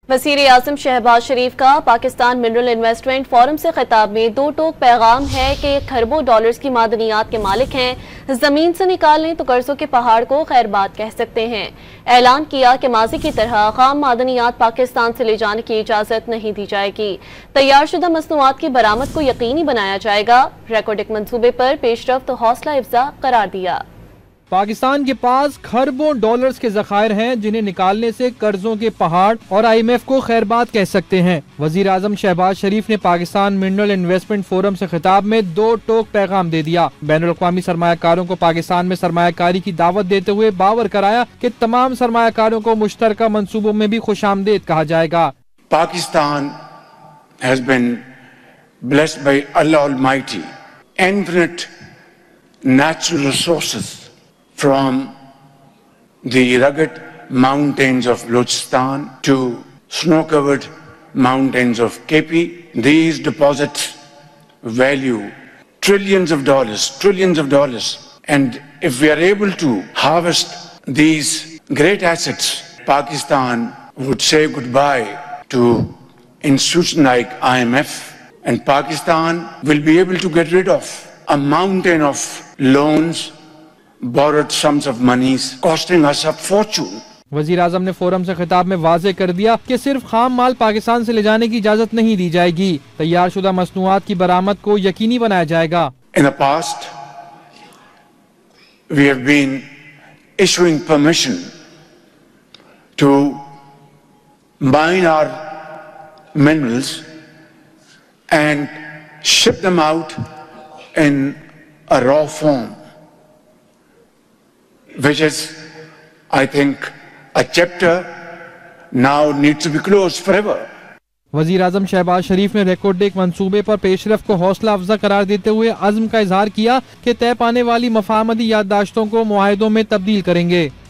वज़ीर आज़म शहबाज शरीफ का Pakistan mineral investment forum से खिताब में दो टोक पैगाम है कि खरबों डॉलर्स की मादनियात के मालिक हैं, जमीन से निकाल लें तो कर्जों के पहाड़ को खैरबाद कह सकते हैं। ऐलान किया कि माजी की तरह खाम मादनियात पाकिस्तान से ले जाने की इजाजत नहीं दी जाएगी। तैयार शुदा मसनूआत की बरामद को यकीनी बनाया जाएगा। रेकॉर्डिक मंसूबे पर पेशरफ्त हौसला अफजा करार दिया। पाकिस्तान के पास खरबों डॉलर्स के जखायर हैं, जिन्हें निकालने से कर्जों के पहाड़ और IMF को खैरबाद कह सकते हैं। वजीर आजम शहबाज शरीफ ने पाकिस्तान मिनरल इन्वेस्टमेंट फोरम से खिताब में दो टोक पैगाम दे दिया। बैनुल-अक़वामी सरमायाकारों को पाकिस्तान में सरमायाकारी की दावत देते हुए बावर कराया कि तमाम सरमायाकारों को मुश्तरका मंसूबों में भी खुशामदीद कहा जाएगा। Pakistan has been blessed by Allah Almighty, infinite natural resources from the rugged mountains of Balochistan to snow-covered mountains of KP. These deposits value trillions of dollars. And if we are able to harvest these great assets, Pakistan would say goodbye to institutions like IMF, and Pakistan will be able to get rid of a mountain of loans, borrowed sums of monies costing us a fortune. वजीर आजम ने forum से खिताब में वाजे कर दिया कि सिर्फ खाम माल पाकिस्तान से ले जाने की इजाजत नहीं दी जाएगी। तैयार शुदा मसनूआत की बरामद को यकीनी बनाया जाएगा। In the past, we have been issuing permission to mine our minerals and ship them out in a raw form, which is, I think, a chapter now needs to be closed forever. वजीर आजम शहबाज शरीफ ने रेकॉर्डिक मंसूबे पर पेशरफ को हौसला अफजा करार देते हुए अज़्म का इजहार किया कि तय पाने वाली मफाहमती याददाश्तों को मुआहिदों में तब्दील करेंगे।